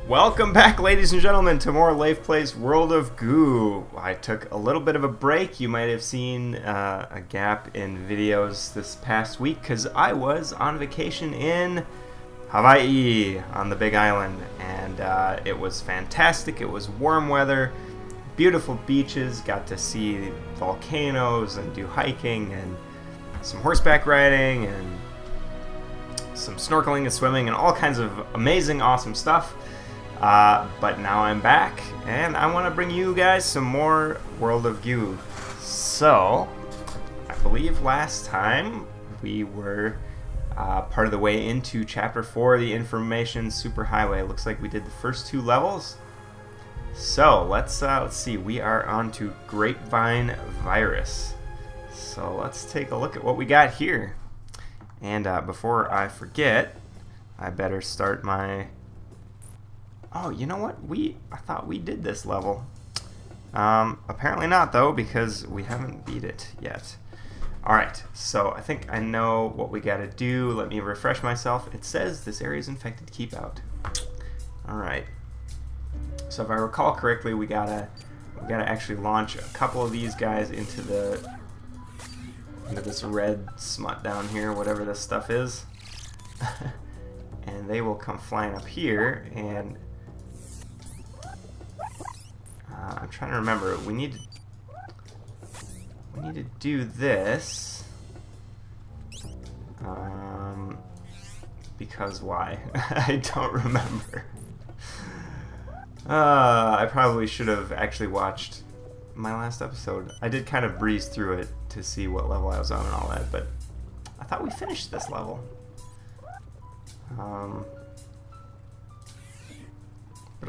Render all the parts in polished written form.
Welcome back, ladies and gentlemen, to more Leif Plays World of Goo. I took a little bit of a break. You might have seen a gap in videos this past week because I was on vacation in Hawaii on the Big Island, and it was fantastic. It was warm weather, beautiful beaches, got to see volcanoes and do hiking and some horseback riding and some snorkeling and swimming and all kinds of amazing, awesome stuff. But now I'm back, and I want to bring you guys some more World of Goo. So, I believe last time we were part of the way into Chapter 4, the Information Superhighway. It looks like we did the first 2 levels. So, let's see. We are on to Grapevine Virus. So, let's take a look at what we got here. And before I forget, I better start my... Oh, you know what? I thought we did this level. Apparently not, though, because we haven't beat it yet. Alright, so I think I know what we gotta do. Let me refresh myself. It says this area is infected. Keep out. Alright. So if I recall correctly, we gotta actually launch a couple of these guys into this red smut down here, whatever this stuff is. And they will come flying up here, and I'm trying to remember. We need to do this. Because why? I don't remember. I probably should have actually watched my last episode. I did kind of breeze through it to see what level I was on and all that, but I thought we finished this level. But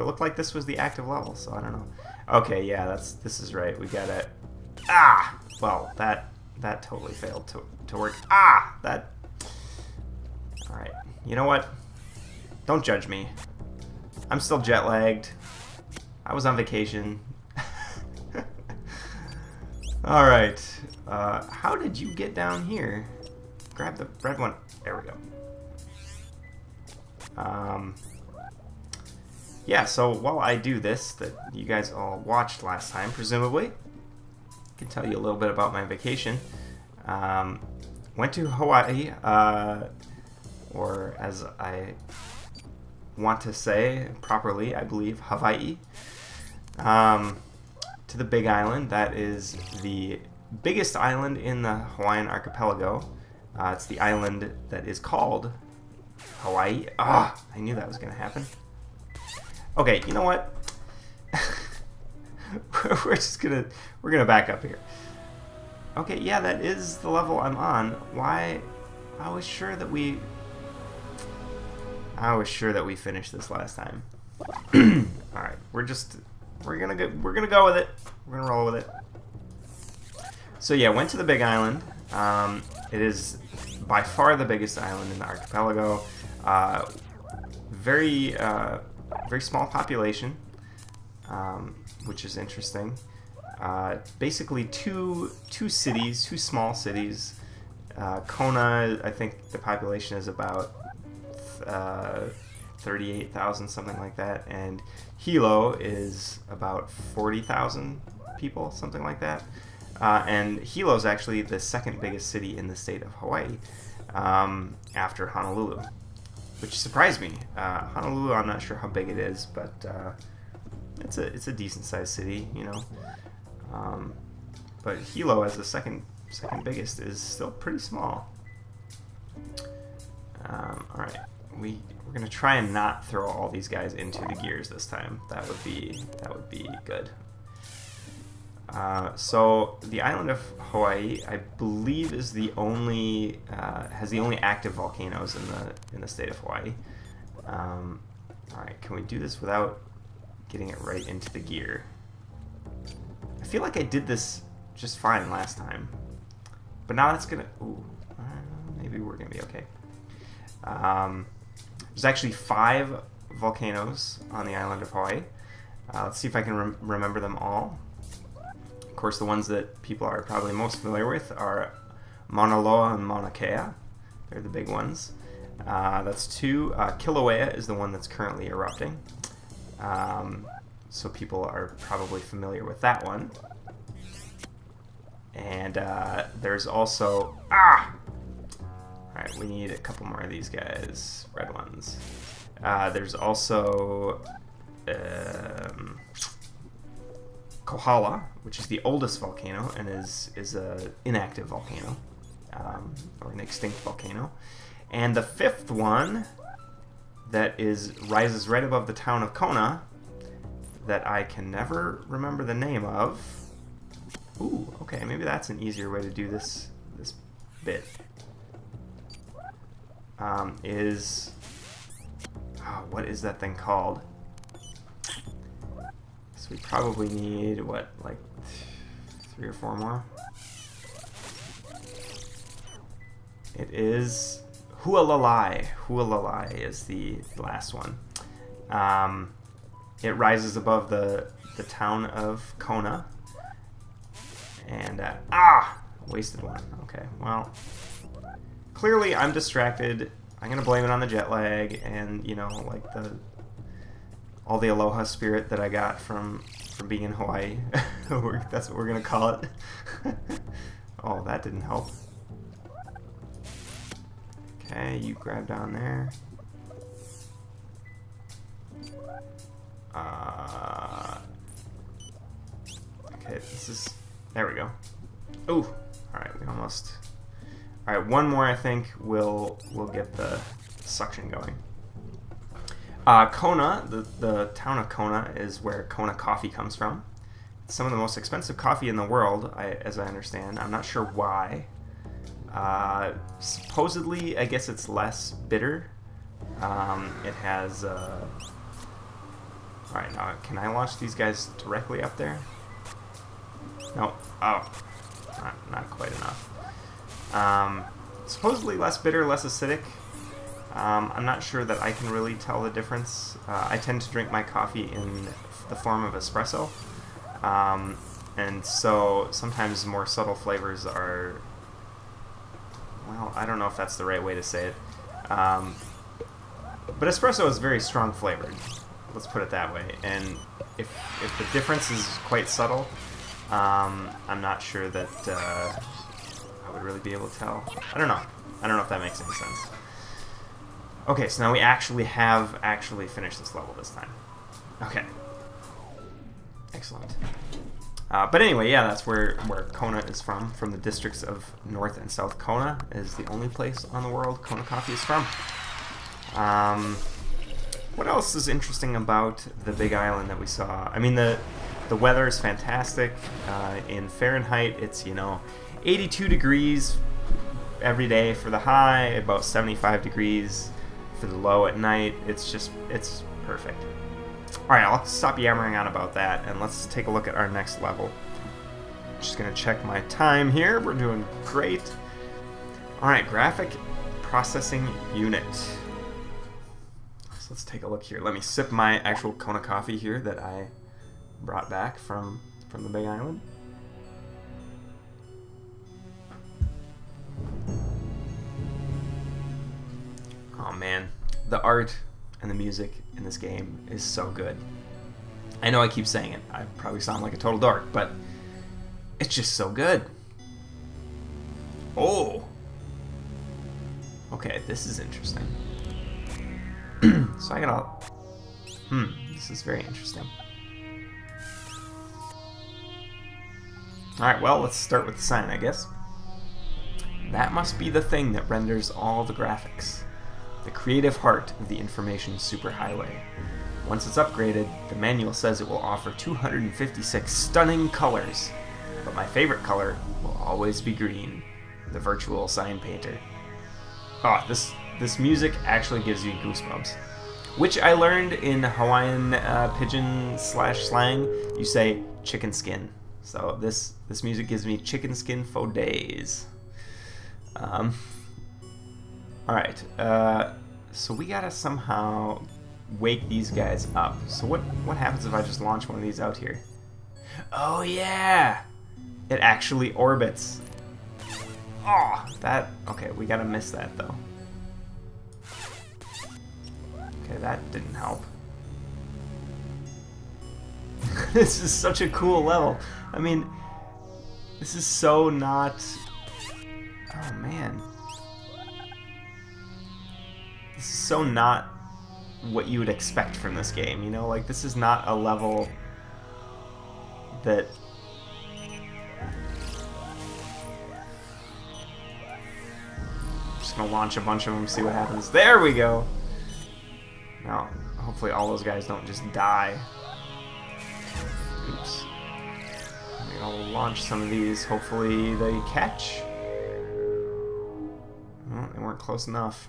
it looked like this was the active level, so I don't know. Okay, yeah, this is right. We got it. Ah! Well, that totally failed to work. Ah! That... Alright. You know what? Don't judge me. I'm still jet lagged. I was on vacation. Alright. How did you get down here? Grab the red one. There we go. Yeah, so while I do this, that you guys all watched last time, presumably, I can tell you a little bit about my vacation. Went to Hawaii, or as I want to say properly, I believe, Hawaii, to the Big Island. That is the biggest island in the Hawaiian archipelago. It's the island that is called Hawaii. Ah, I knew that was going to happen. Okay, you know what? we're gonna back up here. Okay, yeah, that is the level I'm on. Why? I was sure that we finished this last time. All right, we're gonna go with it. We're gonna roll with it. So yeah, went to the Big Island. It is by far the biggest island in the archipelago. Very small population, which is interesting. Basically two small cities. Kona, I think the population is about 38,000, something like that, and Hilo is about 40,000 people, something like that. And Hilo is actually the second biggest city in the state of Hawaii, after Honolulu, which surprised me. Honolulu, I'm not sure how big it is, but it's a decent sized city, you know. But Hilo, as the second biggest, is still pretty small. All right, we're gonna try and not throw all these guys into the gears this time. That would be good. So the island of Hawaii, I believe, is the only has the only active volcanoes in the state of Hawaii. All right, can we do this without getting it right into the gear? I feel like I did this just fine last time, but now that's gonna. Ooh, maybe we're gonna be okay. There's actually 5 volcanoes on the island of Hawaii. Let's see if I can remember them all. Of course, the ones that people are probably most familiar with are Mauna Loa and Mauna Kea. They're the big ones. That's 2. Kilauea is the one that's currently erupting. So people are probably familiar with that one. And there's also... Alright, we need a couple more of these guys. Red ones. There's also... Kohala, which is the oldest volcano and is a inactive volcano. Or an extinct volcano. And the fifth one that rises right above the town of Kona that I can never remember the name of. Ooh, okay, maybe that's an easier way to do this bit. Is... what is that thing called? So we probably need, what, like 3 or 4 more? It is... Hualalai. Hualalai is the last one. It rises above the town of Kona. And, wasted one. Okay, well, clearly I'm distracted. I'm gonna blame it on the jet lag and, you know, like all the aloha spirit that I got from being in Hawaii. That's what we're gonna call it. Oh, that didn't help. Okay, you grab down there. Okay, this is... There we go. Ooh! Alright, we almost... Alright, one more I think will get the suction going. Kona, the town of Kona, is where Kona coffee comes from. It's some of the most expensive coffee in the world, as I understand. I'm not sure why. Supposedly, I guess it's less bitter. It has... Alright, now can I launch these guys directly up there? No. Oh. Not quite enough. Supposedly less bitter, less acidic. I'm not sure that I can really tell the difference. I tend to drink my coffee in the form of espresso. And so sometimes more subtle flavors are... Well, I don't know if that's the right way to say it. But espresso is very strong flavored. Let's put it that way. And if the difference is quite subtle, I'm not sure that I would really be able to tell. I don't know. I don't know if that makes any sense. Okay, so now we have finished this level this time. Okay. Excellent. But anyway, yeah, that's where Kona is from the districts of North and South Kona is the only place on the world Kona coffee is from. What else is interesting about the Big Island that we saw? I mean, the weather is fantastic. In Fahrenheit, it's, 82 degrees every day for the high, about 75 degrees for the low at night. It's perfect. Alright, I'll stop yammering on about that, and let's take a look at our next level. Just gonna check my time here. We're doing great. Alright, graphic processing unit. So let's take a look here. Let me sip my actual Kona coffee here that I brought back from the Big Island. Oh man, the art and the music in this game is so good. I know I keep saying it. I probably sound like a total dork, but it's just so good. Oh! Okay, this is interesting. So I gotta... this is very interesting. Alright, well, let's start with the sign, I guess. That must be the thing that renders all the graphics. The creative heart of the information superhighway. Once it's upgraded, the manual says it will offer 256 stunning colors. But my favorite color will always be green, the virtual sign painter. Oh, this music actually gives you goosebumps. Which I learned in Hawaiian pidgin / slang. You say chicken skin. So this music gives me chicken skin for days. Alright, so we gotta somehow wake these guys up. So what happens if I just launch one of these out here? Oh yeah! It actually orbits. Oh, okay, we gotta miss that though. Okay, that didn't help. This is such a cool level. I mean, this is so not... Oh, man. This is so not what you would expect from this game, you know? Like, this is not a level that... I'm just gonna launch a bunch of them, see what happens. There we go! Now, hopefully all those guys don't just die. Oops. I'm gonna launch some of these. Hopefully they catch. Well, they weren't close enough.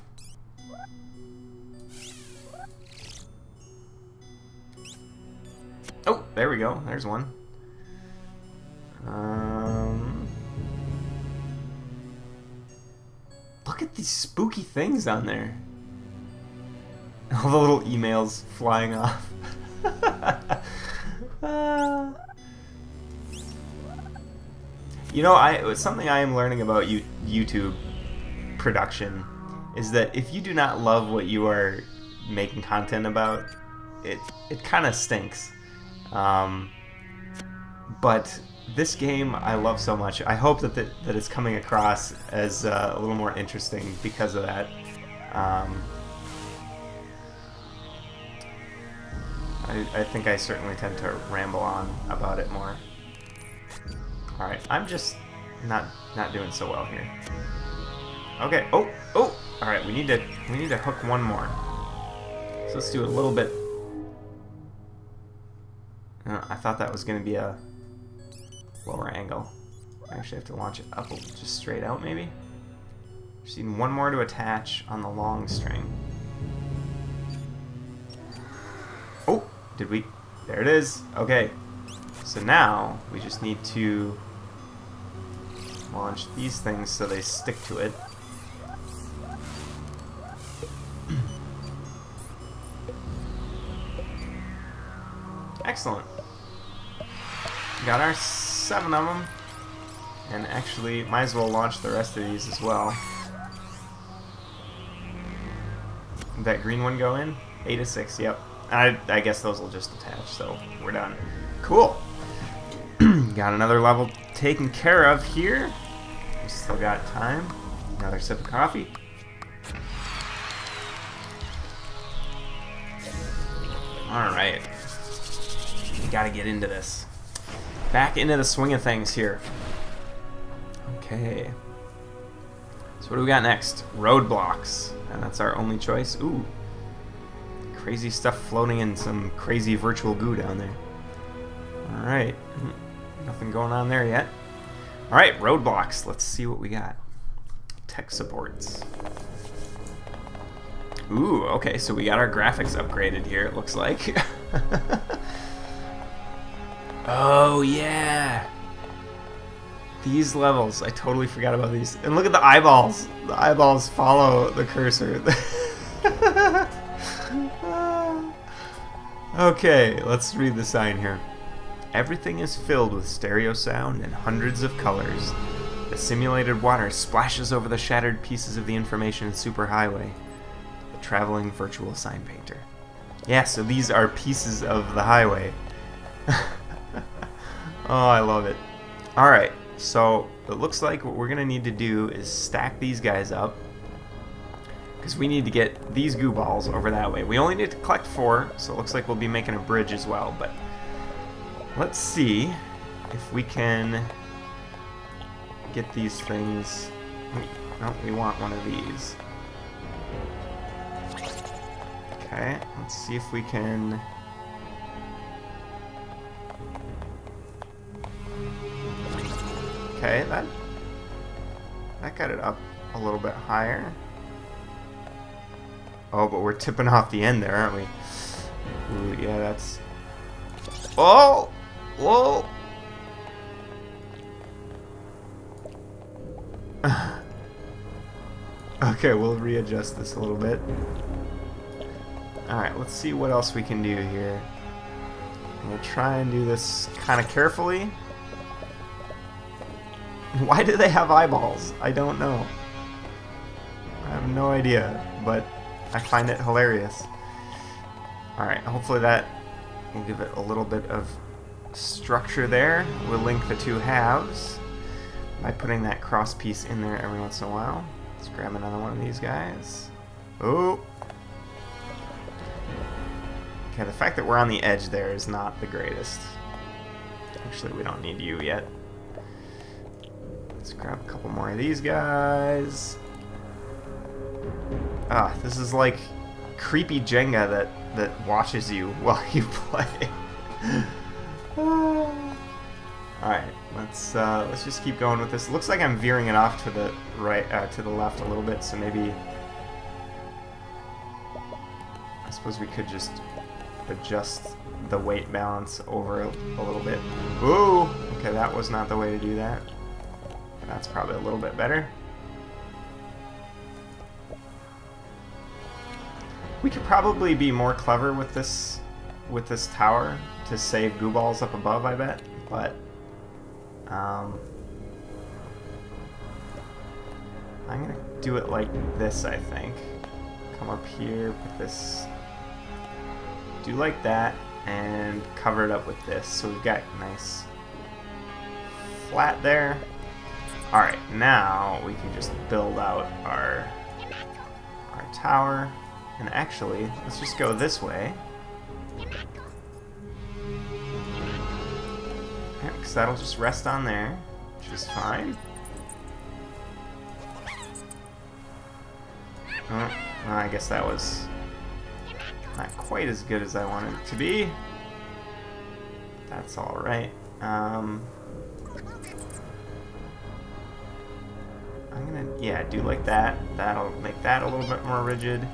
Oh, there we go. There's one. Look at these spooky things on there. All the little emails flying off. You know, something I am learning about YouTube production is that if you do not love what you are making content about, it kind of stinks. But this game I love so much. I hope that it's coming across as a little more interesting because of that. I think I certainly tend to ramble on about it more. Alright, I'm just not doing so well here. Okay, oh! Alright, we need to hook one more. So let's do a little bit. I thought that was going to be a lower angle. I actually have to launch it up just straight out, maybe? Just need one more to attach on the long string. Oh! Did we? There it is. Okay. So now we just need to launch these things so they stick to it. Excellent. Got our 7 of them. And actually, might as well launch the rest of these as well. Did that green one go in? 8 of 6, yep. I guess those will just attach, so we're done. Cool. Got another level taken care of here. We still got time. Another sip of coffee. Alright. We gotta get into this. Back into the swing of things here. Okay. So what do we got next? Roadblocks. And that's our only choice. Ooh. Crazy stuff floating in some crazy virtual goo down there. Alright. Nothing going on there yet. Alright, roadblocks. Let's see what we got. Tech supports. Ooh, okay, so we got our graphics upgraded here, it looks like. Oh, yeah! These levels, I totally forgot about these. And look at the eyeballs! The eyeballs follow the cursor. Okay, let's read the sign here. Everything is filled with stereo sound and hundreds of colors. The simulated water splashes over the shattered pieces of the information superhighway. The traveling virtual sign painter. Yeah, so these are pieces of the highway. Oh, I love it. Alright, so it looks like what we're going to need to do is stack these guys up. Because we need to get these goo balls over that way. We only need to collect 4, so it looks like we'll be making a bridge as well. But let's see if we can get these things. No, we want one of these. Okay, let's see if we can. Okay, that got it up a little bit higher. Oh, but we're tipping off the end there, aren't we? Ooh, yeah, that's... Oh! Whoa! Okay, we'll readjust this a little bit. Alright, let's see what else we can do here. We'll try and do this kind of carefully. Why do they have eyeballs? I don't know. I have no idea, but I find it hilarious. Alright, hopefully that will give it a little bit of structure there. We'll link the two halves by putting that cross piece in there every once in a while. Let's grab another one of these guys. Oh! Okay, the fact that we're on the edge there is not the greatest. Actually, we don't need you yet. Let's grab a couple more of these guys. Ah, this is like creepy Jenga that watches you while you play. Alright, let's just keep going with this. It looks like I'm veering it off to the right, to the left a little bit, so maybe I suppose we could just adjust the weight balance over a little bit. Ooh! Okay, that was not the way to do that. That's probably a little bit better. We could probably be more clever with this tower to save goo balls up above, I bet. But I'm gonna do it like this, I think. Come up here, put this, do like that, and cover it up with this. So we've got nice flat there. Alright, now we can just build out our tower. And actually, let's just go this way. Yeah, because that'll just rest on there, which is fine. Oh, well, I guess that was not quite as good as I wanted it to be. That's alright. I'm gonna, yeah, do like that. That'll make that a little bit more rigid.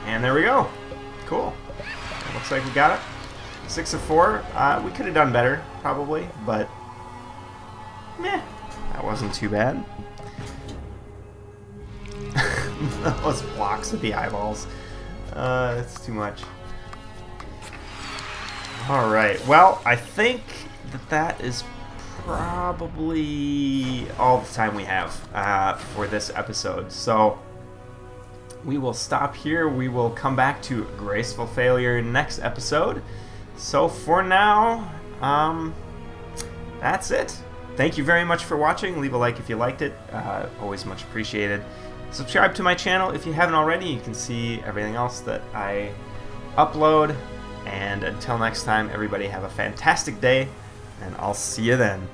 And there we go. Cool. Looks like we got it. 6 of 4. We could have done better, probably, but meh, that wasn't too bad. Those blocks with the eyeballs. It's too much. Alright, well, I think that is probably all the time we have for this episode. So we will stop here. We will come back to graceful failure next episode. So for now, that's it. Thank you very much for watching. Leave a like if you liked it. Always much appreciated. Subscribe to my channel if you haven't already. You can see everything else that I upload. And until next time, everybody have a fantastic day, and I'll see you then.